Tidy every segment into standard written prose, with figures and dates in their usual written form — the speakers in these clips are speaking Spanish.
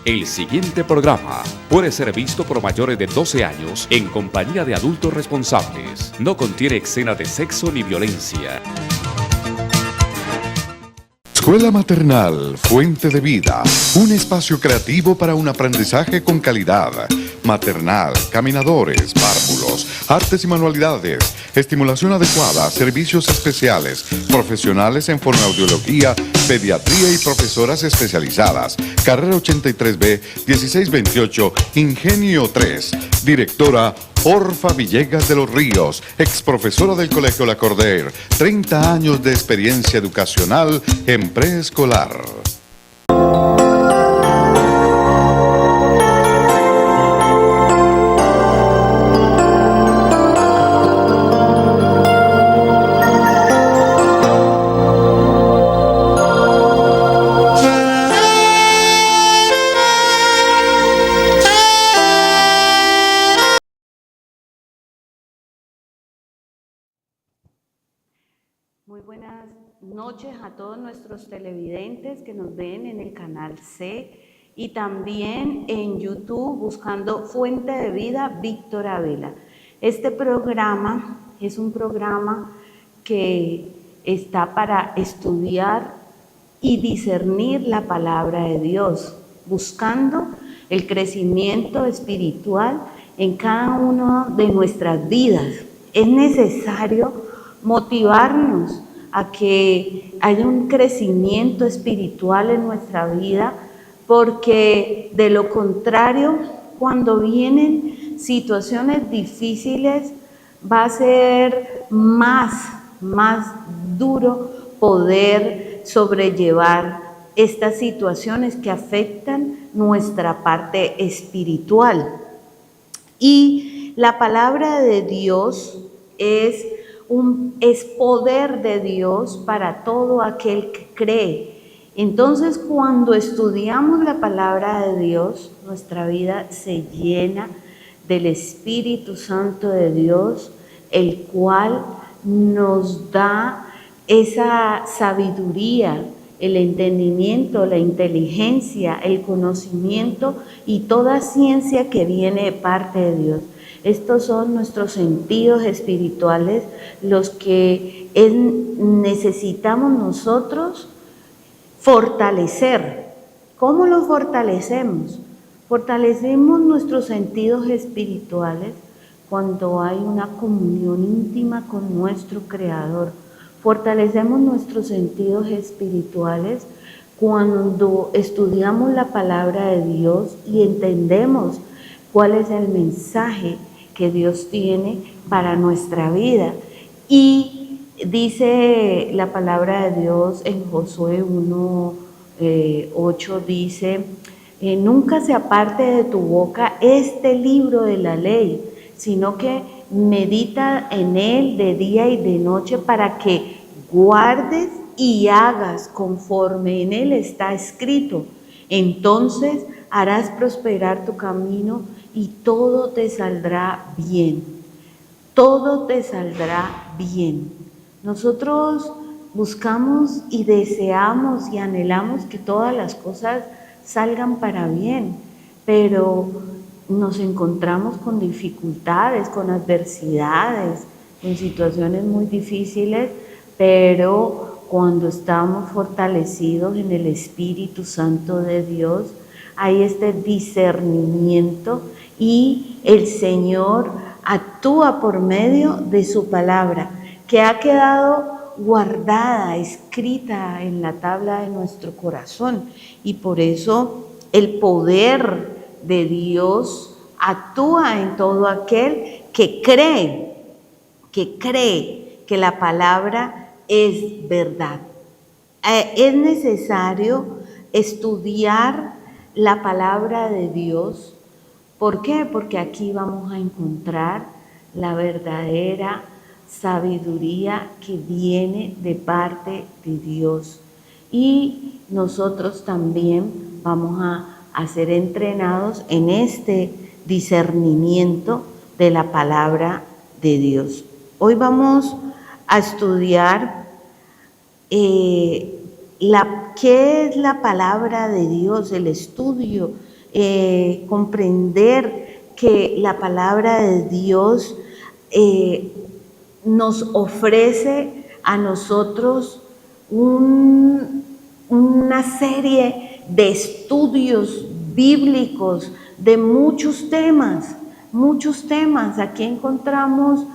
El siguiente programa puede ser visto por mayores de 12 años en compañía de adultos responsables. No contiene escenas de sexo ni violencia. Escuela Maternal Fuente de Vida, un espacio creativo para un aprendizaje con calidad. Maternal, caminadores, párvulos, artes y manualidades, estimulación adecuada, servicios especiales, profesionales en fonoaudiología, pediatría y profesoras especializadas. Carrera 83B, 1628, Ingenio 3. Directora Orfa Villegas de los Ríos, ex profesora del Colegio La Cordaire, 30 años de experiencia educacional en preescolar. Muy buenas noches a todos nuestros televidentes que nos ven en el canal C y también en YouTube buscando Fuente de Vida Víctor Abela. Este programa es un programa que está para estudiar y discernir la palabra de Dios, buscando el crecimiento espiritual en cada una de nuestras vidas. Es necesario motivarnos a que haya un crecimiento espiritual en nuestra vida, porque de lo contrario, cuando vienen situaciones difíciles, va a ser más duro poder sobrellevar estas situaciones que afectan nuestra parte espiritual. Y la palabra de Dios es poder de Dios para todo aquel que cree. Entonces, cuando estudiamos la palabra de Dios, nuestra vida se llena del Espíritu Santo de Dios, el cual nos da esa sabiduría, el entendimiento, la inteligencia, el conocimiento y toda ciencia que viene de parte de Dios. Estos son nuestros sentidos espirituales, los que necesitamos nosotros fortalecer. ¿Cómo los fortalecemos? Fortalecemos nuestros sentidos espirituales cuando hay una comunión íntima con nuestro Creador. Fortalecemos nuestros sentidos espirituales cuando estudiamos la palabra de Dios y entendemos cuál es el mensaje que Dios tiene para nuestra vida. Y dice la palabra de Dios en Josué 1:8, dice: nunca se aparte de tu boca este libro de la ley, sino que medita en él de día y de noche, para que guardes y hagas conforme en él está escrito. Entonces harás prosperar tu camino y todo te saldrá bien. Todo te saldrá bien. Nosotros buscamos y deseamos y anhelamos que todas las cosas salgan para bien, pero nos encontramos con dificultades, con adversidades, con situaciones muy difíciles, pero cuando estamos fortalecidos en el Espíritu Santo de Dios, hay este discernimiento y el Señor actúa por medio de su palabra, que ha quedado guardada, escrita en la tabla de nuestro corazón. Y por eso el poder de Dios actúa en todo aquel que cree que la palabra es verdad. Es necesario estudiar la palabra de Dios. ¿Por qué? Porque aquí vamos a encontrar la verdadera sabiduría que viene de parte de Dios. Y nosotros también vamos a ser entrenados en este discernimiento de la palabra de Dios. Hoy vamos a estudiar qué es la palabra de Dios, el estudio comprender que la palabra de Dios nos ofrece a nosotros una serie de estudios bíblicos de muchos temas. Aquí encontramos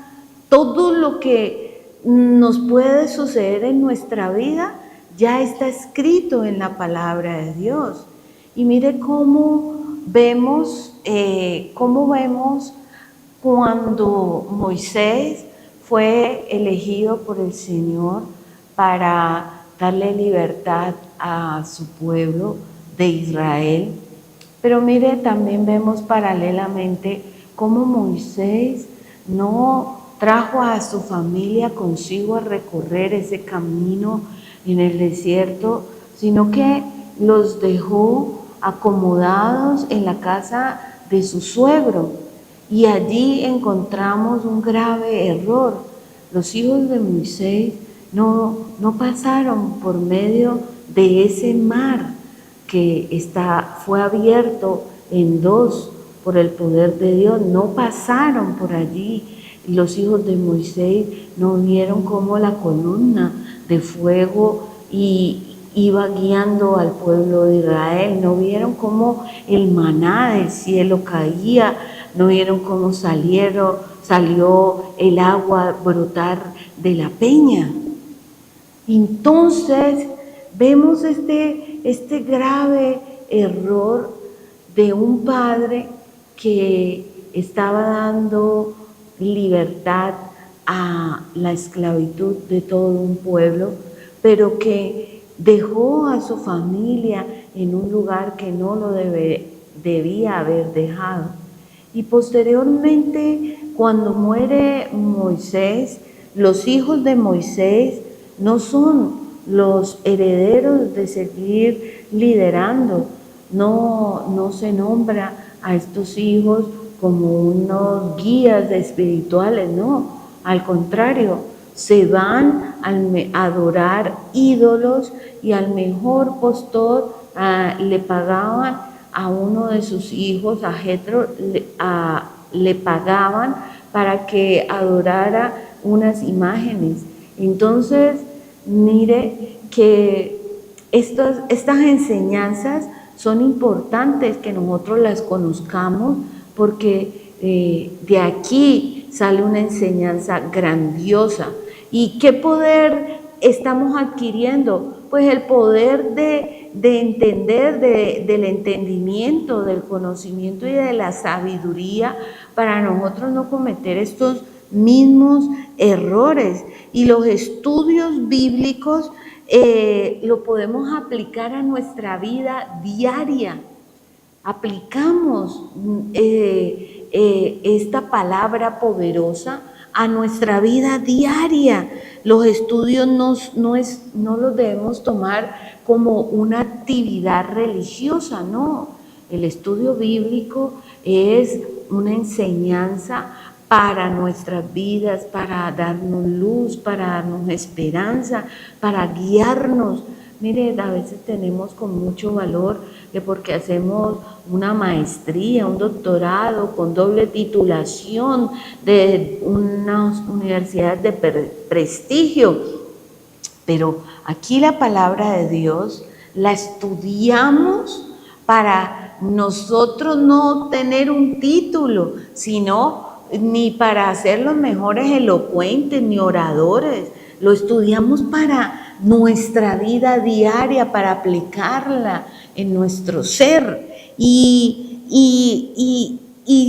todo lo que nos puede suceder en nuestra vida, ya está escrito en la palabra de Dios. Y mire cómo vemos cuando Moisés fue elegido por el Señor para darle libertad a su pueblo de Israel. Pero mire, también vemos paralelamente cómo Moisés no trajo a su familia consigo a recorrer ese camino en el desierto, sino que los dejó acomodados en la casa de su suegro. Y allí encontramos un grave error. Los hijos de Moisés no pasaron por medio de ese mar que fue abierto en dos por el poder de Dios. No pasaron por allí. Y los hijos de Moisés no vieron cómo la columna de fuego iba guiando al pueblo de Israel. No vieron cómo el maná del cielo caía. No vieron cómo salió el agua a brotar de la peña. Entonces vemos este grave error de un padre que estaba dando libertad a la esclavitud de todo un pueblo, pero que dejó a su familia en un lugar que no lo debía haber dejado. Y posteriormente, cuando muere Moisés, los hijos de Moisés no son los herederos de seguir liderando. No se nombra a estos hijos como unos guías espirituales, no. Al contrario, se van a adorar ídolos y al mejor postor le pagaban a uno de sus hijos, a Jetro, le pagaban para que adorara unas imágenes. Entonces, mire que estas enseñanzas son importantes que nosotros las conozcamos, porque de aquí sale una enseñanza grandiosa. ¿Y qué poder estamos adquiriendo? Pues el poder de entender, del entendimiento, del conocimiento y de la sabiduría para nosotros no cometer estos mismos errores. Y los estudios bíblicos lo podemos aplicar a nuestra vida diaria. Aplicamos esta palabra poderosa a nuestra vida diaria. Los estudios no los debemos tomar como una actividad religiosa, no. El estudio bíblico es una enseñanza para nuestras vidas, para darnos luz, para darnos esperanza, para guiarnos. Mire, a veces tenemos con mucho valor que porque hacemos una maestría, un doctorado con doble titulación de unas universidades de prestigio, pero aquí la palabra de Dios la estudiamos para nosotros no tener un título, sino ni para ser los mejores elocuentes ni oradores. Lo estudiamos para nuestra vida diaria, para aplicarla en nuestro ser. Y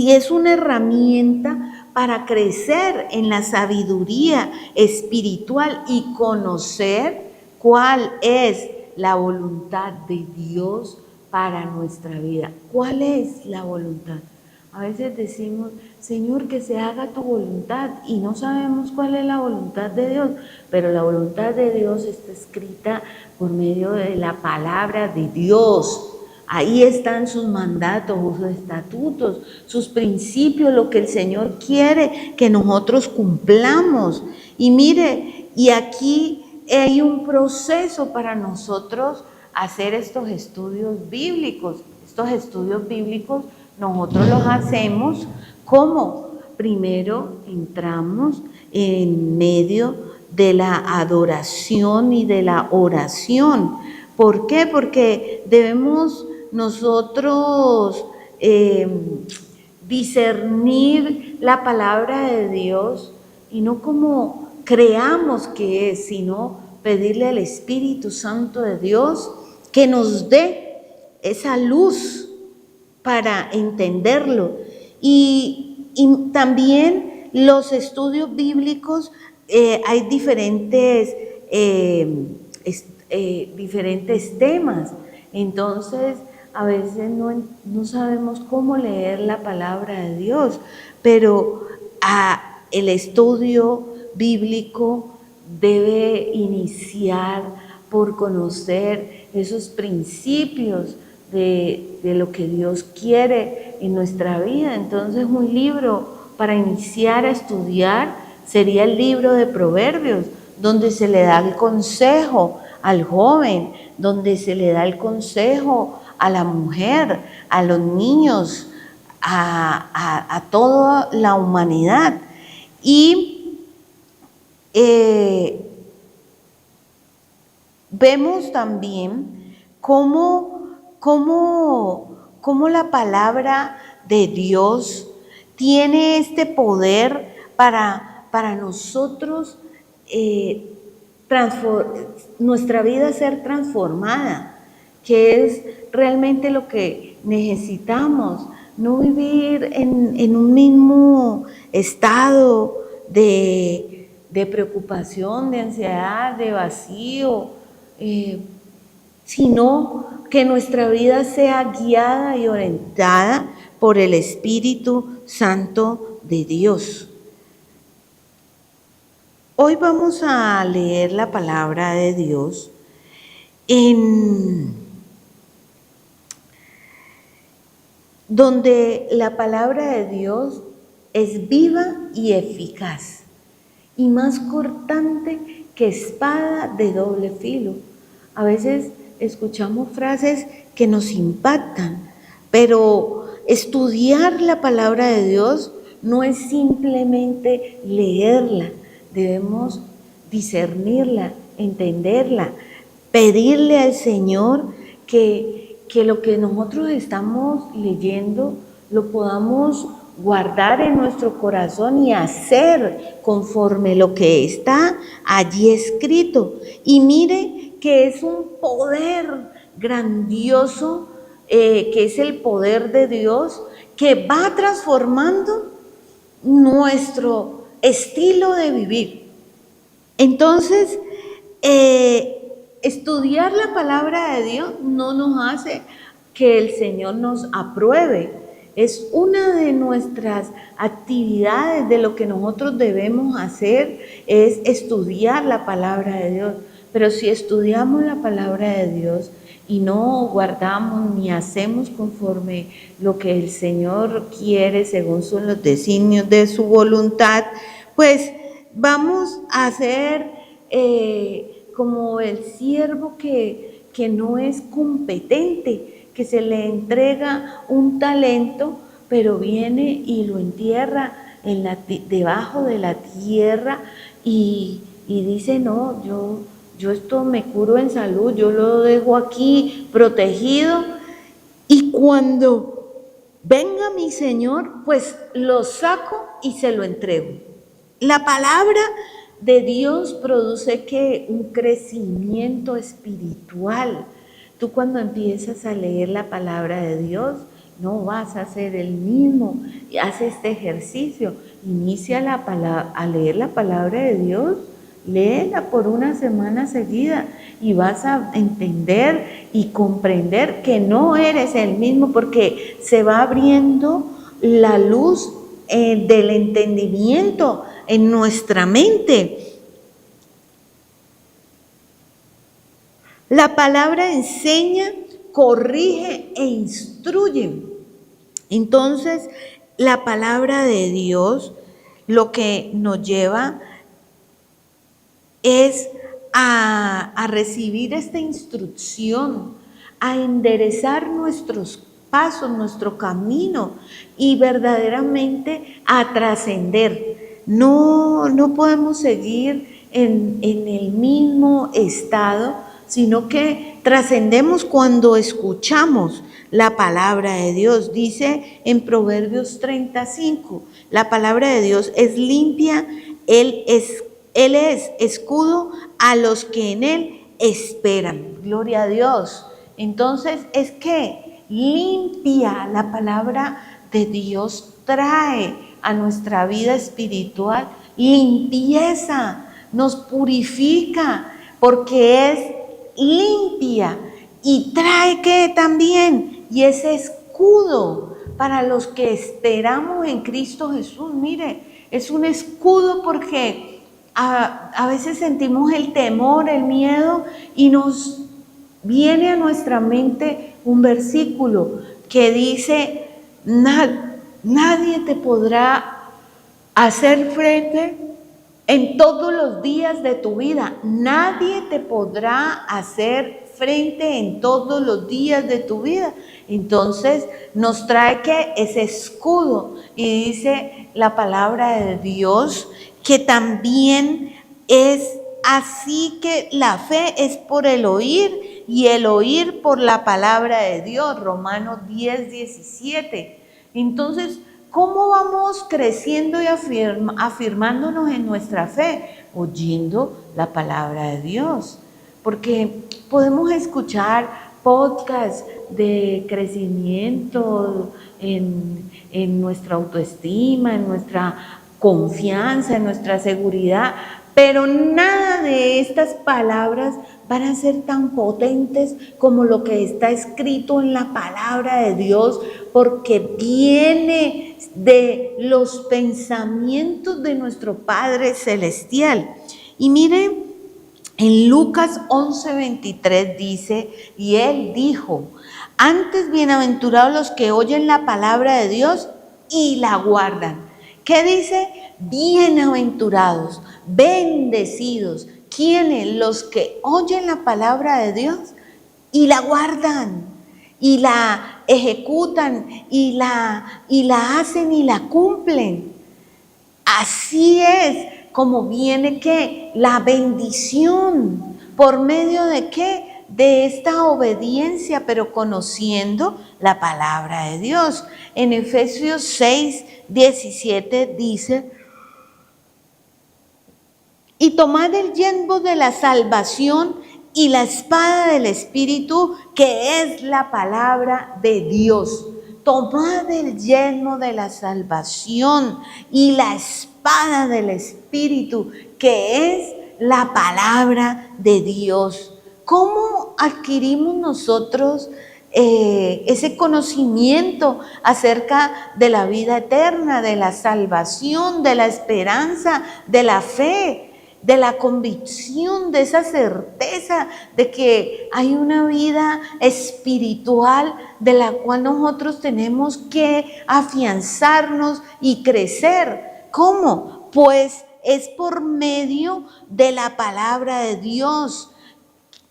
es una herramienta para crecer en la sabiduría espiritual y conocer cuál es la voluntad de Dios para nuestra vida. ¿Cuál es la voluntad? A veces decimos, Señor, que se haga tu voluntad, y no sabemos cuál es la voluntad de Dios, pero la voluntad de Dios está escrita por medio de la palabra de Dios. Ahí están sus mandatos, sus estatutos, sus principios, lo que el Señor quiere que nosotros cumplamos. Y mire, y aquí hay un proceso para nosotros hacer estos estudios bíblicos. estos estudios bíblicos nosotros los hacemos como primero entramos en medio de la adoración y de la oración. ¿Por qué? Porque debemos nosotros discernir la palabra de Dios y no como creamos que es, sino pedirle al Espíritu Santo de Dios que nos dé esa luz para entenderlo. Y también los estudios bíblicos, hay diferentes temas. Entonces, a veces no sabemos cómo leer la palabra de Dios, pero el estudio bíblico debe iniciar por conocer esos principios de lo que Dios quiere en nuestra vida. Entonces, un libro para iniciar a estudiar sería el libro de Proverbios, donde se le da el consejo al joven, donde se le da el consejo a la mujer, a los niños, a toda la humanidad. Y vemos también cómo la palabra de Dios tiene este poder para nosotros, nuestra vida ser transformada, que es realmente lo que necesitamos, no vivir en un mismo estado de preocupación, de ansiedad, de vacío, sino que nuestra vida sea guiada y orientada por el Espíritu Santo de Dios. Hoy vamos a leer la palabra de Dios donde la palabra de Dios es viva y eficaz y más cortante que espada de doble filo. A veces escuchamos frases que nos impactan, pero estudiar la palabra de Dios no es simplemente leerla, debemos discernirla, entenderla, pedirle al Señor que lo que nosotros estamos leyendo lo podamos guardar en nuestro corazón y hacer conforme lo que está allí escrito. Y mire que es un poder grandioso, que es el poder de Dios, que va transformando nuestro estilo de vivir. Entonces, estudiar la palabra de Dios no nos hace que el Señor nos apruebe. Es una de nuestras actividades, de lo que nosotros debemos hacer, es estudiar la palabra de Dios. Pero si estudiamos la palabra de Dios y no guardamos ni hacemos conforme lo que el Señor quiere, según son los designios de su voluntad, pues vamos a ser como el siervo que no es competente, que se le entrega un talento, pero viene y lo entierra debajo de la tierra y dice, no, yo esto me curo en salud, yo lo dejo aquí protegido, y cuando venga mi Señor, pues lo saco y se lo entrego. La palabra de Dios produce un crecimiento espiritual. Tú cuando empiezas a leer la palabra de Dios, no vas a ser el mismo. Haz este ejercicio, inicia a leer la palabra de Dios, léela por una semana seguida y vas a entender y comprender que no eres el mismo, porque se va abriendo la luz del entendimiento en nuestra mente. La palabra enseña, corrige e instruye. Entonces, la palabra de Dios lo que nos lleva es a recibir esta instrucción, a enderezar nuestros pasos, nuestro camino y verdaderamente a trascender. No podemos seguir en el mismo estado, sino que trascendemos cuando escuchamos la palabra de Dios. Dice en Proverbios 35, la palabra de Dios es limpia, Él es escudo a los que en Él esperan. Gloria a Dios. Entonces es que limpia, la palabra de Dios trae a nuestra vida espiritual limpieza, nos purifica, porque es limpia y trae que también, y ese escudo para los que esperamos en Cristo Jesús. Mire, es un escudo porque a veces sentimos el temor, el miedo, y nos viene a nuestra mente un versículo que dice: nadie te podrá hacer frente en todos los días de tu vida. Nadie te podrá hacer frente en todos los días de tu vida. Entonces nos trae que ese escudo, y dice la palabra de Dios que también es así, que la fe es por el oír y el oír por la palabra de Dios. Romanos 10:17. Entonces, ¿cómo vamos creciendo y afirmándonos en nuestra fe? Oyendo la palabra de Dios. Porque podemos escuchar podcasts de crecimiento en nuestra autoestima, en nuestra confianza, en nuestra seguridad, pero nada de estas palabras van a ser tan potentes como lo que está escrito en la palabra de Dios, porque viene de los pensamientos de nuestro Padre Celestial. Y mire, en Lucas 11:23 dice: y Él dijo, antes bienaventurados los que oyen la palabra de Dios y la guardan. ¿Qué dice? Bienaventurados, bendecidos. ¿Quiénes? Los que oyen la palabra de Dios y la guardan, y la ejecutan, y la hacen y la cumplen. Así es como viene que la bendición, ¿por medio de qué? De esta obediencia, pero conociendo la palabra de Dios. En Efesios 6:17 dice: y tomad el yelmo de la salvación y la espada del Espíritu, que es la palabra de Dios. Tomad el yelmo de la salvación y la espada del Espíritu, que es la palabra de Dios. ¿Cómo adquirimos nosotros ese conocimiento acerca de la vida eterna, de la salvación, de la esperanza, de la fe, de la convicción, de esa certeza de que hay una vida espiritual de la cual nosotros tenemos que afianzarnos y crecer? ¿Cómo? Pues es por medio de la palabra de Dios,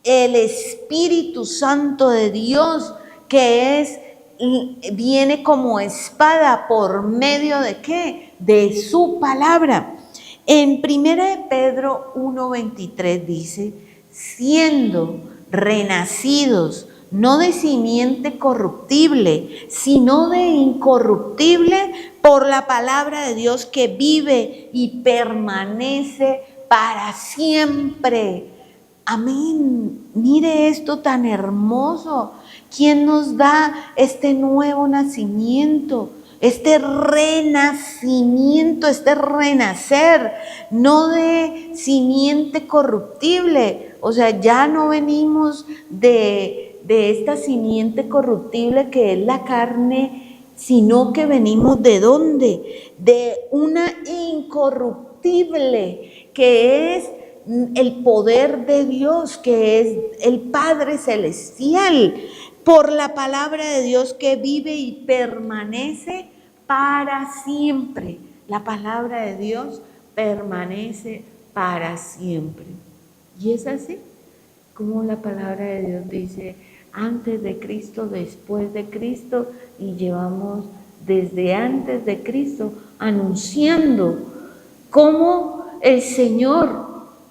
el Espíritu Santo de Dios, que viene como espada por medio de ¿qué? De su palabra. En 1 Pedro 1:23 dice: siendo renacidos no de simiente corruptible, sino de incorruptible, por la palabra de Dios que vive y permanece para siempre. Amén. Mire esto tan hermoso. ¿Quién nos da este nuevo nacimiento? Este renacimiento, este renacer, no de simiente corruptible. O sea, ya no venimos de esta simiente corruptible que es la carne, sino que venimos ¿de dónde? De una incorruptible, que es el poder de Dios, que es el Padre Celestial, por la palabra de Dios que vive y permanece para siempre. La palabra de Dios permanece para siempre. Y es así como la palabra de Dios dice: antes de Cristo, después de Cristo, y llevamos desde antes de Cristo anunciando cómo el Señor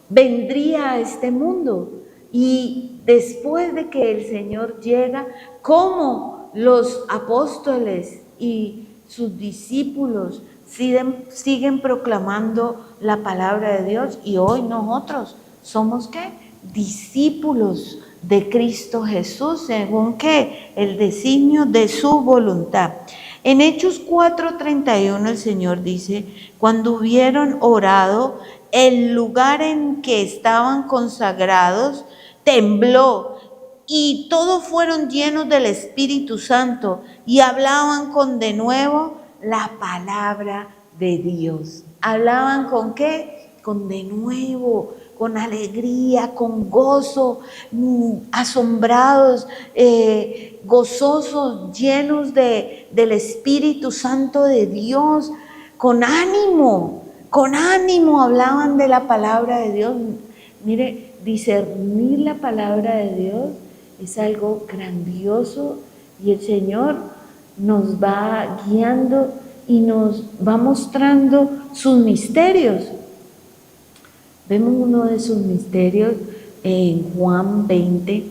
vendría a este mundo, y después de que el Señor llega, cómo los apóstoles y sus discípulos siguen proclamando la palabra de Dios, y hoy nosotros somos ¿qué? Discípulos de Cristo Jesús, según ¿qué? El designio de su voluntad. En Hechos 4:31 el Señor dice: cuando hubieron orado, el lugar en que estaban consagrados tembló, y todos fueron llenos del Espíritu Santo y hablaban con denuedo la palabra de Dios. ¿Hablaban con qué? Con denuedo, con alegría, con gozo, asombrados, gozosos, llenos del Espíritu Santo de Dios, con ánimo hablaban de la palabra de Dios. Mire, discernir la palabra de Dios es algo grandioso, y el Señor nos va guiando y nos va mostrando sus misterios. Vemos uno de sus misterios en Juan 20,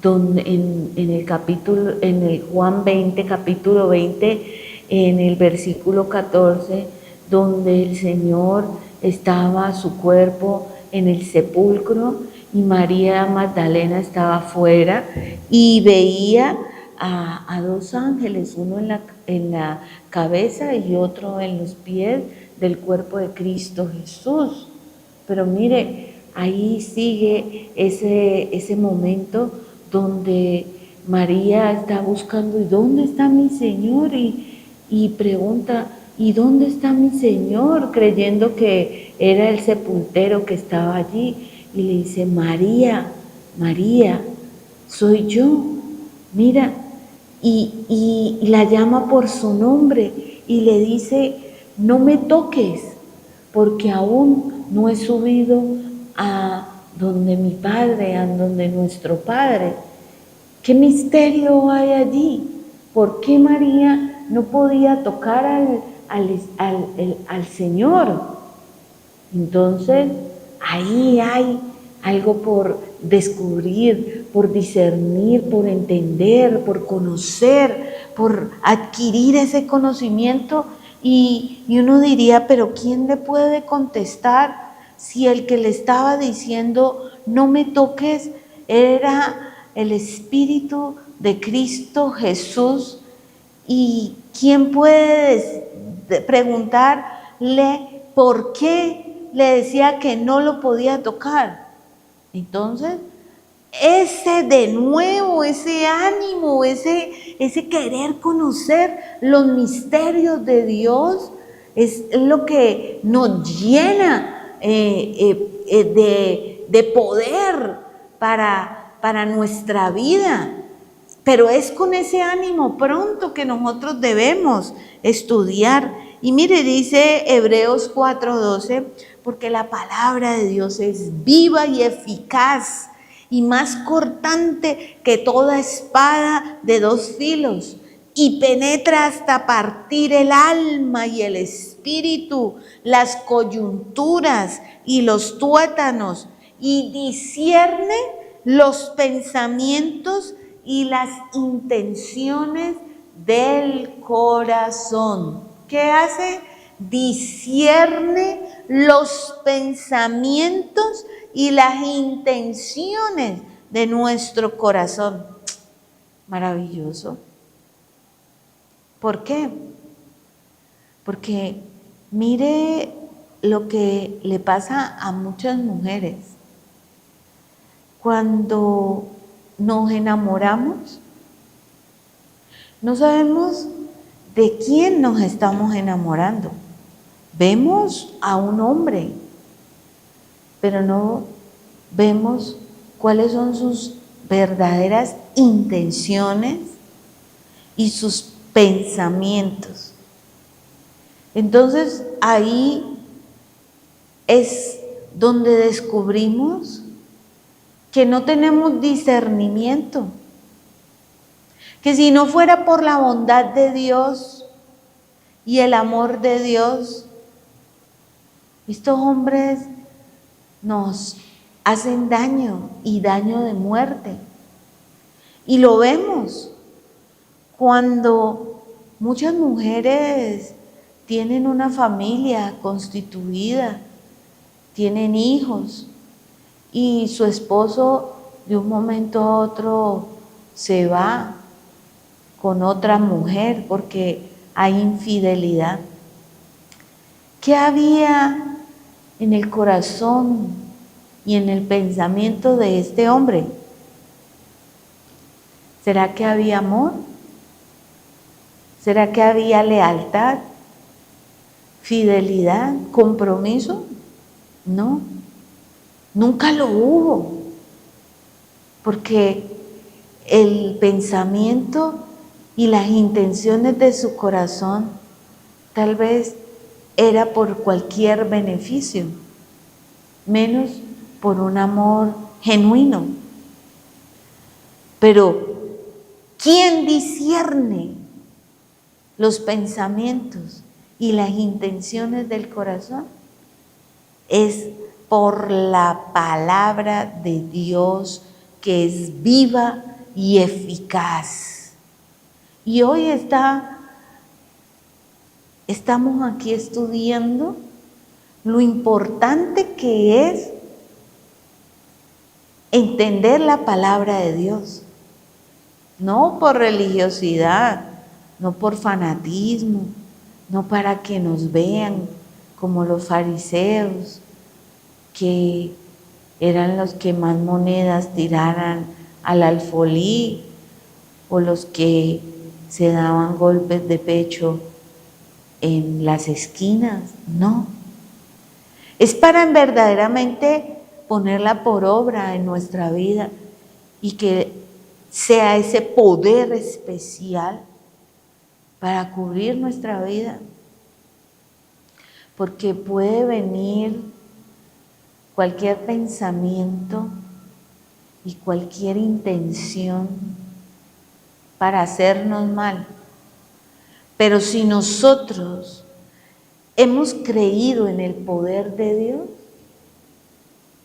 donde en el Juan 20, capítulo 20, en el versículo 14, donde el Señor estaba su cuerpo en el sepulcro y María Magdalena estaba afuera y veía a dos ángeles, uno en la cabeza y otro en los pies del cuerpo de Cristo Jesús. Pero mire, ahí sigue ese momento donde María está buscando: ¿y dónde está mi Señor? Y pregunta: ¿y dónde está mi Señor? Creyendo que era el sepultero que estaba allí. Y le dice: María, María, soy yo, mira. Y la llama por su nombre y le dice: no me toques, porque aún no he subido a donde mi Padre, a donde nuestro Padre. ¿Qué misterio hay allí? ¿Por qué María no podía tocar al Señor? Entonces, ahí hay algo por descubrir, por discernir, por entender, por conocer, por adquirir ese conocimiento. Y uno diría: pero ¿quién le puede contestar si el que le estaba diciendo no me toques era el Espíritu de Cristo Jesús? ¿Y quién puede preguntarle por qué le decía que no lo podía tocar? Entonces, ese de nuevo, ese ánimo, ese querer conocer los misterios de Dios es lo que nos llena de poder para nuestra vida. Pero es con ese ánimo pronto que nosotros debemos estudiar. Y mire, dice Hebreos 4:12, porque la palabra de Dios es viva y eficaz y más cortante que toda espada de dos filos, y penetra hasta partir el alma y el espíritu, las coyunturas y los tuétanos, y discierne los pensamientos y las intenciones del corazón. ¿Qué hace? Discierne los pensamientos y las intenciones de nuestro corazón. Maravilloso. ¿Por qué? Porque mire lo que le pasa a muchas mujeres. Cuando nos enamoramos, no sabemos de quién nos estamos enamorando. Vemos a un hombre, pero no vemos cuáles son sus verdaderas intenciones y sus pensamientos. Entonces ahí es donde descubrimos que no tenemos discernimiento, que si no fuera por la bondad de Dios y el amor de Dios, estos hombres nos hacen daño y daño de muerte. Y lo vemos cuando muchas mujeres tienen una familia constituida, tienen hijos y su esposo de un momento a otro se va con otra mujer porque hay infidelidad. ¿Qué había en el corazón y en el pensamiento de este hombre? ¿Será que había amor? ¿Será que había lealtad, fidelidad, compromiso? No, nunca lo hubo, porque el pensamiento y las intenciones de su corazón tal vez era por cualquier beneficio, menos por un amor genuino. Pero ¿quién discierne los pensamientos y las intenciones del corazón? Es por la palabra de Dios, que es viva y eficaz. Y hoy estamos aquí estudiando lo importante que es entender la palabra de Dios. No por religiosidad, no por fanatismo, no para que nos vean como los fariseos, que eran los que más monedas tiraran al alfolí, o los que se daban golpes de pecho en las esquinas. No, es para verdaderamente ponerla por obra en nuestra vida y que sea ese poder especial para cubrir nuestra vida, porque puede venir cualquier pensamiento y cualquier intención para hacernos mal, pero si nosotros hemos creído en el poder de Dios,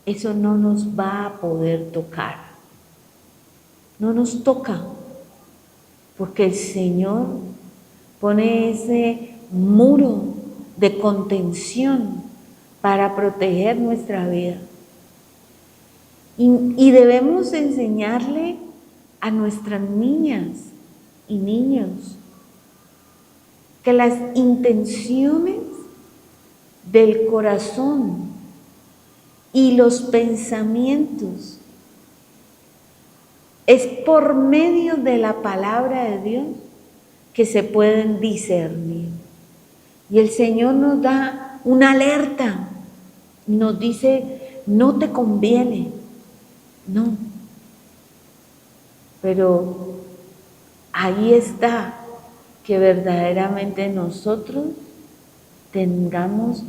eso no nos va a poder tocar. No nos toca, porque el Señor pone ese muro de contención para proteger nuestra vida. Y debemos enseñarle a nuestras niñas y niños que las intenciones del corazón y los pensamientos es por medio de la palabra de Dios que se pueden discernir. Y el Señor nos da una alerta, nos dice, no te conviene, no. Pero ahí está, que verdaderamente nosotros tengamos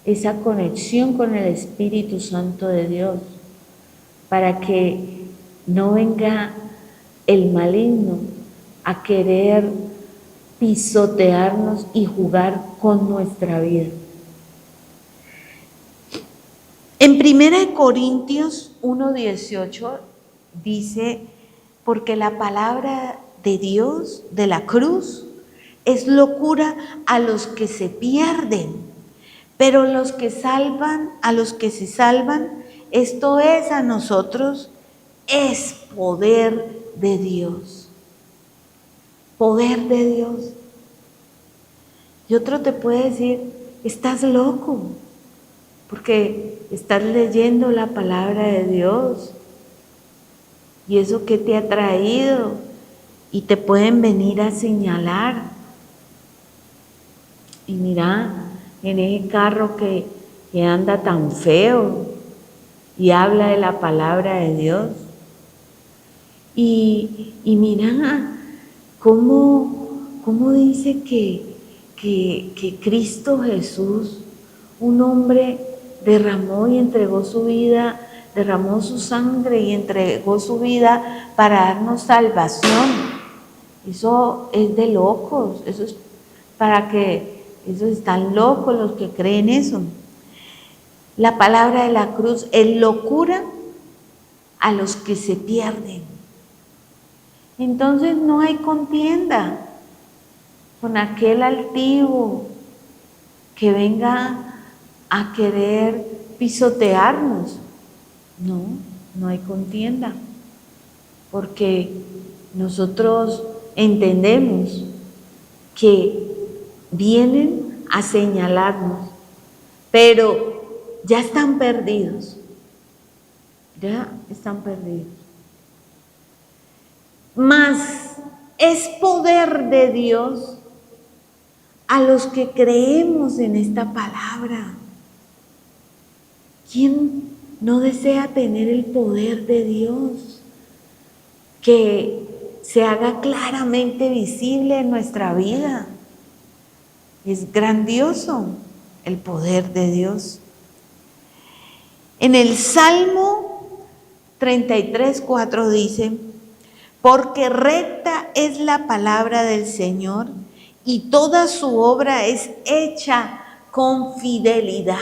esa conexión con el Espíritu Santo de Dios, para que no venga el maligno a querer pisotearnos y jugar con nuestra vida. En 1 Corintios 1:18 dice, porque la palabra de Dios, de la cruz, es locura a los que se pierden, pero a los que se salvan, esto es a nosotros, es poder de Dios. Poder de Dios. Y otro te puede decir, estás loco, porque estás leyendo la palabra de Dios. ¿Y eso qué te ha traído? Y te pueden venir a señalar. Y mira, en ese carro que anda tan feo y habla de la palabra de Dios. Y mira cómo dice que Cristo Jesús, un hombre, derramó y entregó su vida, derramó su sangre y entregó su vida para darnos salvación. Eso es de locos, eso es esos están locos los que creen eso. La palabra de la cruz es locura a los que se pierden. Entonces no hay contienda con aquel altivo que venga a querer pisotearnos. No hay contienda, porque nosotros entendemos que vienen a señalarnos, pero ya están perdidos, Mas es poder de Dios a los que creemos en esta palabra. ¿Quién no desea tener el poder de Dios? Que se haga claramente visible en nuestra vida. Es grandioso el poder de Dios. En el Salmo 33:4 dice: porque recta es la palabra del Señor y toda su obra es hecha con fidelidad.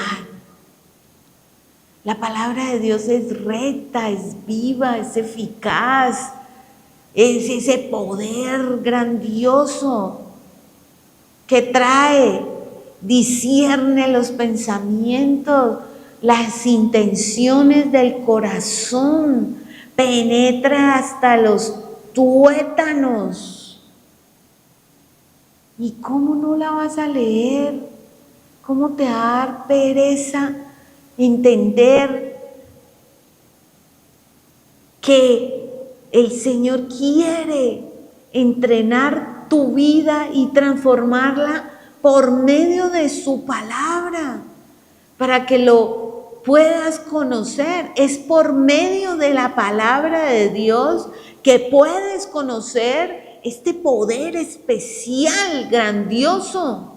La palabra de Dios es recta, es viva, es eficaz, es ese poder grandioso que discierne los pensamientos, las intenciones del corazón, penetra hasta los tuétanos. ¿Y cómo no la vas a leer? ¿Cómo te va a dar pereza entender que el Señor quiere entrenar tu vida y transformarla por medio de su palabra, para que lo puedas conocer? Es por medio de la palabra de Dios que puedes conocer este poder especial, grandioso,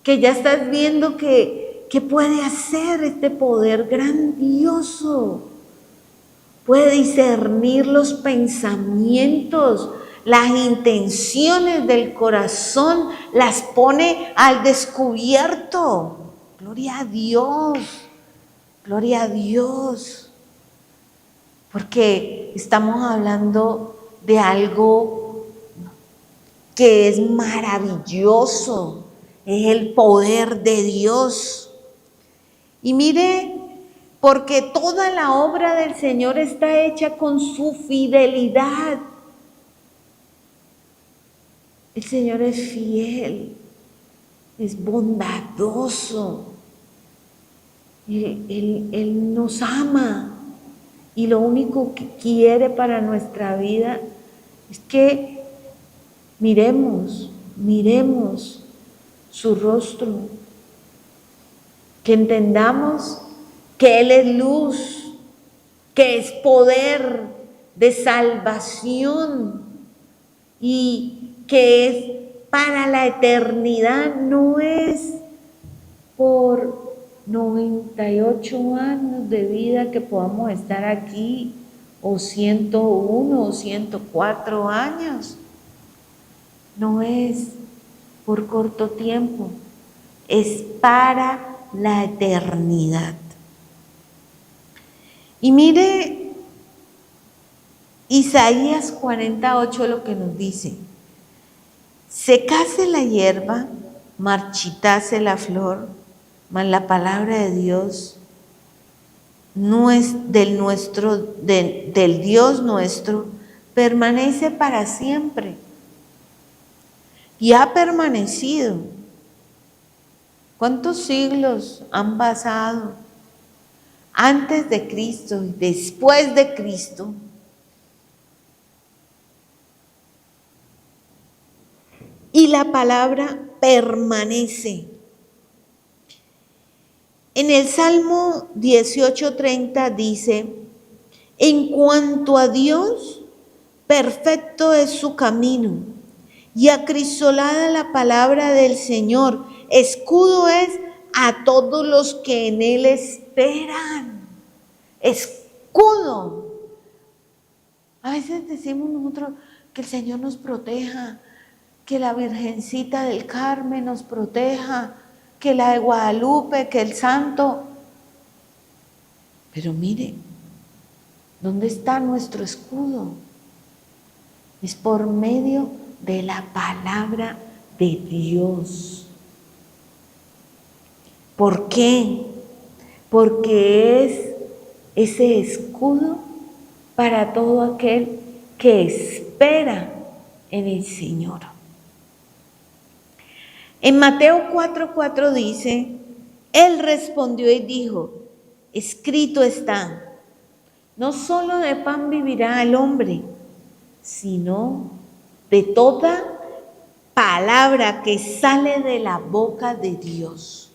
que ya estás viendo que puede hacer este poder grandioso. Puede discernir los pensamientos, las intenciones del corazón, las pone al descubierto. Gloria a Dios, gloria a Dios. Porque estamos hablando de algo que es maravilloso, es el poder de Dios. Y mire, porque toda la obra del Señor está hecha con su fidelidad. El Señor es fiel, es bondadoso. Él nos ama y lo único que quiere para nuestra vida es que miremos su rostro, que entendamos que Él es luz, que es poder de salvación y que es para la eternidad, no es por 98 años de vida que podamos estar aquí, o 101 o 104 años. No es por corto tiempo, es para la eternidad. Y mire Isaías 48 lo que nos dice: secase la hierba, marchitase la flor, mas la palabra de Dios no es del Dios nuestro permanece para siempre. Y ha permanecido. ¿Cuántos siglos han pasado antes de Cristo y después de Cristo? Y la palabra permanece. En el Salmo 18:30 dice: en cuanto a Dios, perfecto es su camino, y acrisolada la palabra del Señor, escudo es a todos los que en Él esperan. Escudo. A veces decimos nosotros que el Señor nos proteja, que la Virgencita del Carmen nos proteja, que la de Guadalupe, que el Santo. Pero mire, ¿dónde está nuestro escudo? Es por medio de la palabra de Dios. ¿Por qué? Porque es ese escudo para todo aquel que espera en el Señor. En Mateo 4:4 dice, Él respondió y dijo, escrito está, no solo de pan vivirá el hombre, sino de toda palabra que sale de la boca de Dios.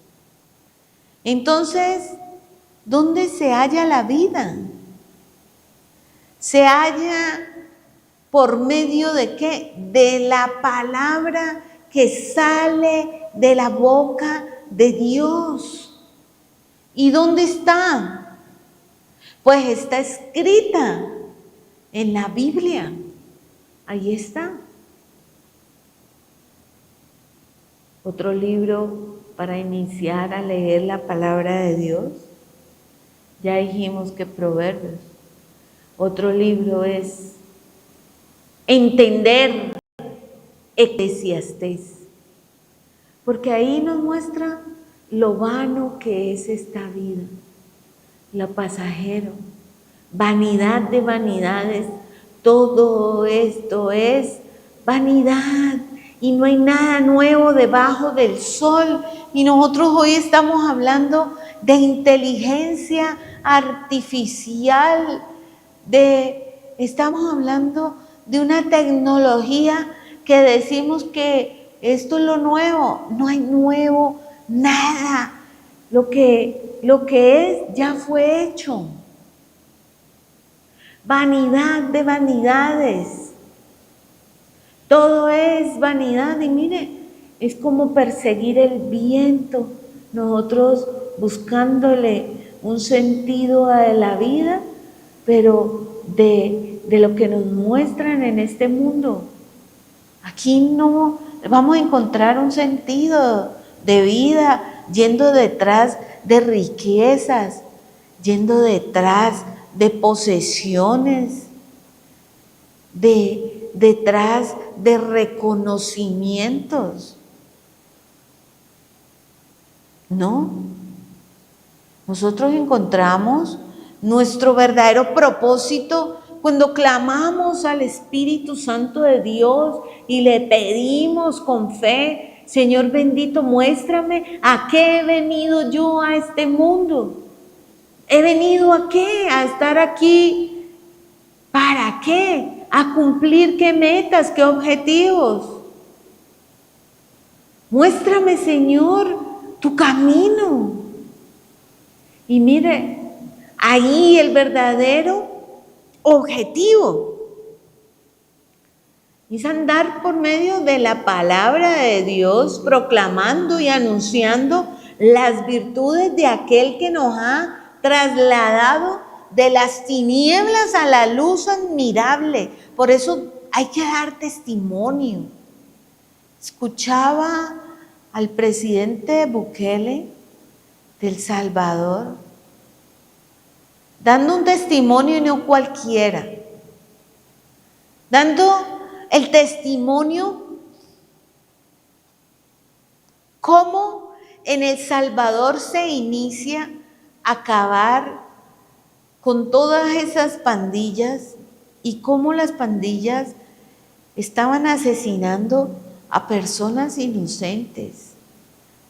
Entonces, ¿dónde se halla la vida? Se halla por medio de ¿qué? De la palabra que sale de la boca de Dios. ¿Y dónde está? Pues está escrita en la Biblia. Ahí está. Otro libro para iniciar a leer la palabra de Dios. Ya dijimos que Proverbios. Otro libro es entender Eclesiastés, porque ahí nos muestra lo vano que es esta vida, lo pasajero, vanidad de vanidades, todo esto es vanidad y no hay nada nuevo debajo del sol. Y nosotros hoy estamos hablando de inteligencia artificial, estamos hablando de una tecnología que decimos que esto es lo nuevo. No hay nuevo nada. Lo que es ya fue hecho. Vanidad de vanidades. Todo es vanidad y mire, es como perseguir el viento. Nosotros buscándole un sentido a la vida, pero de lo que nos muestran en este mundo. Aquí no vamos a encontrar un sentido de vida yendo detrás de riquezas, yendo detrás de posesiones, detrás de reconocimientos. No, nosotros encontramos nuestro verdadero propósito cuando clamamos al Espíritu Santo de Dios y le pedimos con fe, Señor bendito, muéstrame a qué he venido yo a este mundo. ¿He venido a qué? A estar aquí. ¿Para qué? ¿A cumplir qué metas, qué objetivos? Muéstrame, Señor, tu camino. Y mire, ahí el verdadero objetivo es andar por medio de la palabra de Dios, proclamando y anunciando las virtudes de aquel que nos ha trasladado de las tinieblas a la luz admirable. Por eso hay que dar testimonio. Escuchaba al presidente Bukele de El Salvador dando un testimonio y no cualquiera, dando el testimonio cómo en El Salvador se inicia a acabar con todas esas pandillas y cómo las pandillas estaban asesinando a personas inocentes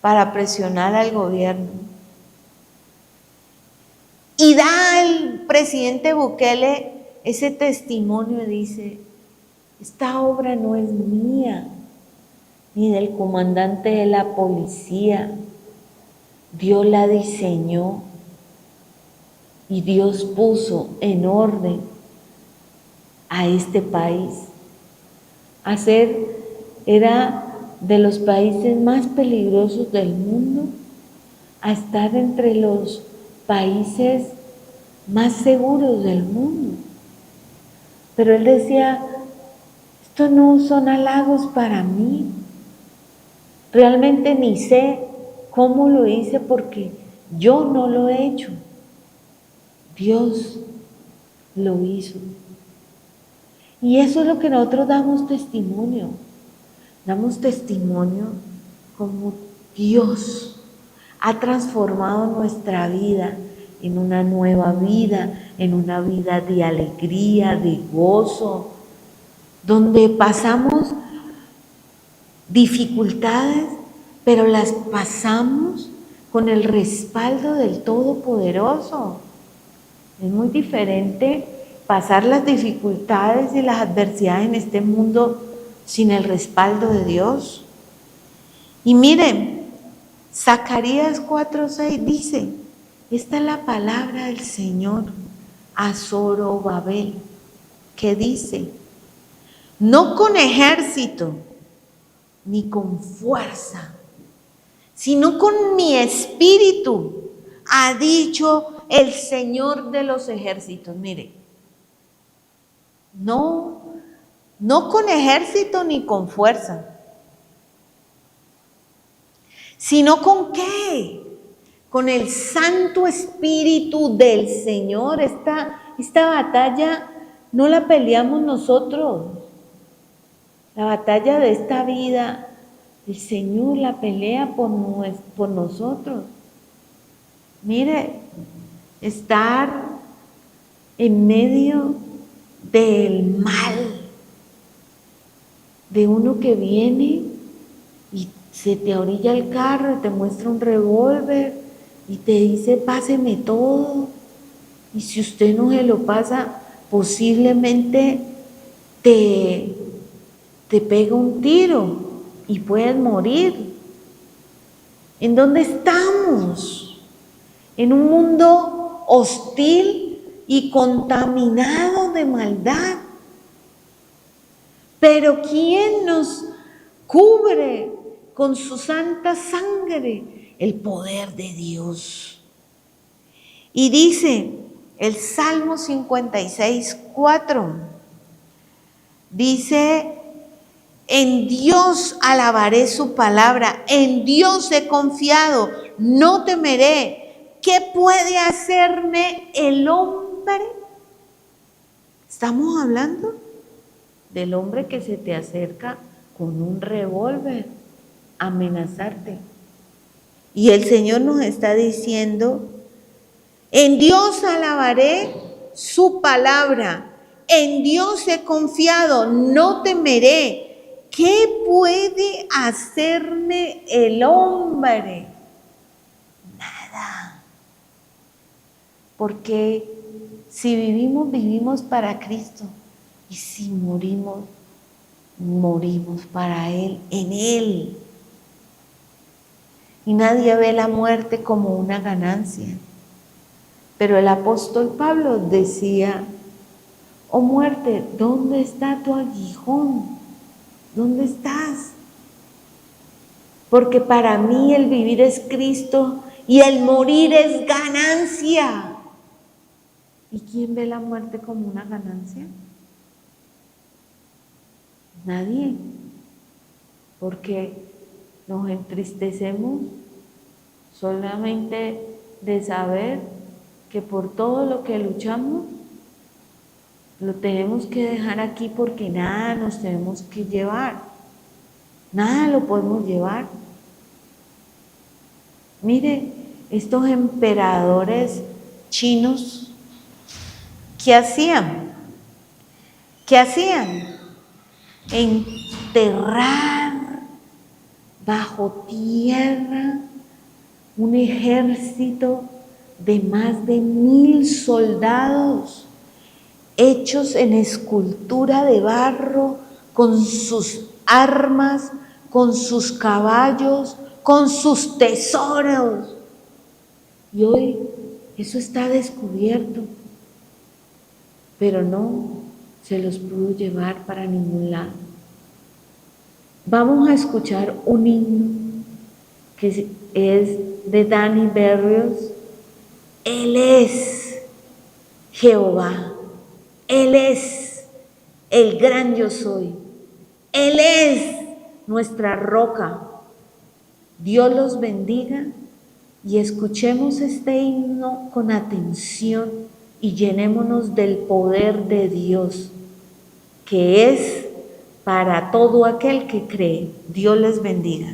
para presionar al gobierno. Y da el presidente Bukele ese testimonio y dice, esta obra no es mía, ni del comandante de la policía. Dios la diseñó y Dios puso en orden a este país. Era de los países más peligrosos del mundo a estar entre los países más seguros del mundo. Pero él decía, Esto no son halagos para mí. Realmente ni sé cómo lo hice porque yo no lo he hecho. Dios lo hizo. Y eso es lo que nosotros damos testimonio. Damos testimonio como Dios ha transformado nuestra vida en una nueva vida, en una vida de alegría, de gozo, donde pasamos dificultades, pero las pasamos con el respaldo del Todopoderoso. Es muy diferente pasar las dificultades y las adversidades en este mundo sin el respaldo de Dios. Y miren, Zacarías 4:6 dice, esta es la palabra del Señor a Zorobabel, que dice, no con ejército ni con fuerza, sino con mi espíritu, ha dicho el Señor de los ejércitos. Mire, no con ejército ni con fuerza, sino con ¿qué? Con el Santo Espíritu del Señor. Esta batalla no la peleamos nosotros. La batalla de esta vida, el Señor la pelea por nosotros. Mire, estar en medio del mal, de uno que viene y se te orilla el carro, te muestra un revólver y te dice, páseme todo. Y si usted no se lo pasa, posiblemente te pega un tiro y puedes morir. ¿En dónde estamos? En un mundo hostil y contaminado de maldad. Pero ¿quién nos cubre con su santa sangre? El poder de Dios. Y dice el Salmo 56:4, dice, en Dios alabaré su palabra, en Dios he confiado, no temeré. ¿Qué puede hacerme el hombre? Estamos hablando del hombre que se te acerca con un revólver a amenazarte. Y el Señor nos está diciendo, en Dios alabaré su palabra, en Dios he confiado, no temeré. ¿Qué puede hacerme el hombre? Nada. Porque si vivimos, vivimos para Cristo. Y si morimos, morimos para Él, en Él. Y nadie ve la muerte como una ganancia. Pero el apóstol Pablo decía, oh muerte, ¿dónde está tu aguijón? ¿Dónde estás? Porque para mí el vivir es Cristo y el morir es ganancia. ¿Y quién ve la muerte como una ganancia? Nadie. Porque nos entristecemos solamente de saber que por todo lo que luchamos, lo tenemos que dejar aquí porque nada nos tenemos que llevar. Nada lo podemos llevar. Mire, estos emperadores chinos, ¿qué hacían? ¿Qué hacían? Enterrar bajo tierra un ejército de más de 1000 soldados hechos en escultura de barro, con sus armas, con sus caballos, con sus tesoros. Y hoy eso está descubierto, pero no se los pudo llevar para ningún lado. Vamos a escuchar un himno que es de Danny Berrios. Él es Jehová. Él es el gran yo soy. Él es nuestra roca. Dios los bendiga y escuchemos este himno con atención y llenémonos del poder de Dios, que es para todo aquel que cree. Dios les bendiga.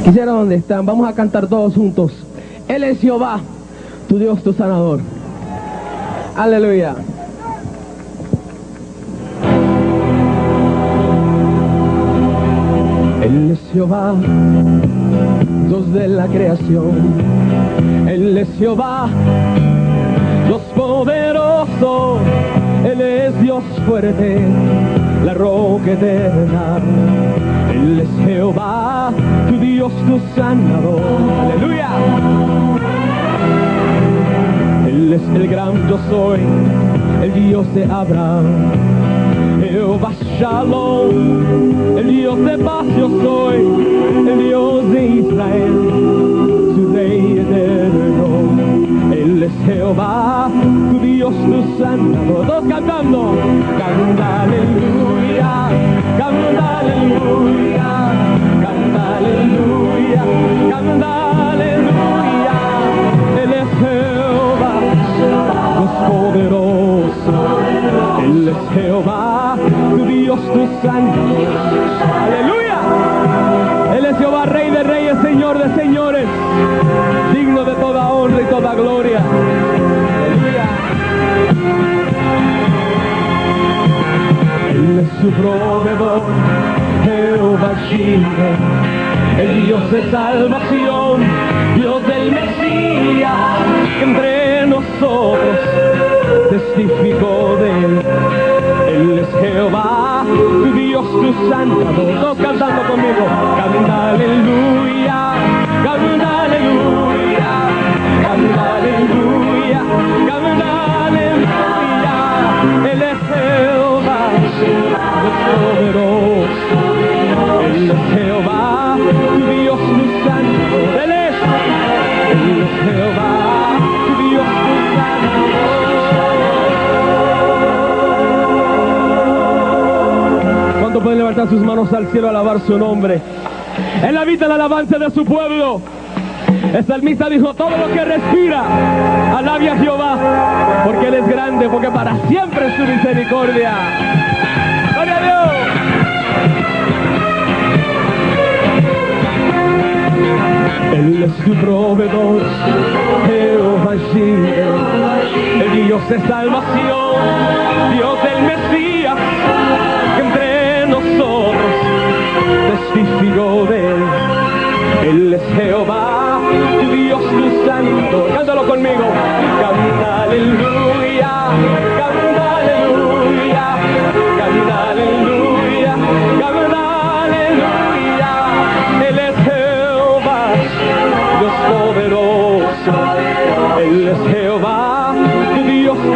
Quisiera donde están, vamos a cantar todos juntos. Él es Jehová, tu Dios, tu sanador. Aleluya. Él es Jehová, Dios de la creación. Él es Jehová, Dios poderoso. Él es Dios fuerte, la roca eterna. Él es Jehová, tu Dios, tu sanador. Aleluya. Él es el gran yo soy, el Dios de Abraham. Jehová Shalom, el Dios de paz yo soy, el Dios de Israel, su Rey eterno. Él es Jehová, tu Dios, tu sanador. Todos cantando. Canta aleluya, canta aleluya, canta aleluya, canta aleluya. Él es Jehová, Dios poderoso. Él es Jehová, tu Dios, tu sanador. Aleluya. Él es Jehová, Rey de reyes, Señor de señores, digno de toda honra y toda gloria. Aleluya. Él es su proveedor, Jehová Jireh, el Dios de salvación, Dios del Mesías, que entre nosotros testificó de él. Él es Jehová, tu Dios, tu sanador. Todos cantando conmigo. Canta aleluya, canta aleluya, canta aleluya, canta aleluya. Él es Jehová, Dios poderoso. Él es Jehová, tu Dios, tu sanador. Él es Jehová, tu Dios, tu sanador. ¿Cuánto pueden levantar sus manos al cielo a alabar su nombre? Él habita la alabanza de su pueblo. El salmista dijo: todo lo que respira, alabe a Jehová, porque Él es grande, porque para siempre es su misericordia. ¡Gloria a Dios! Él es tu proveedor, Jehová Jireh, el Dios de salvación, Dios del Mesías, que entre nosotros testificó de él. Él es Jehová, tu Dios, tu santo. Cántalo conmigo. Canta aleluya, canta aleluya, canta aleluya, canta aleluya. Él es Jehová, Dios poderoso. Él es Jehová, tu Dios, tu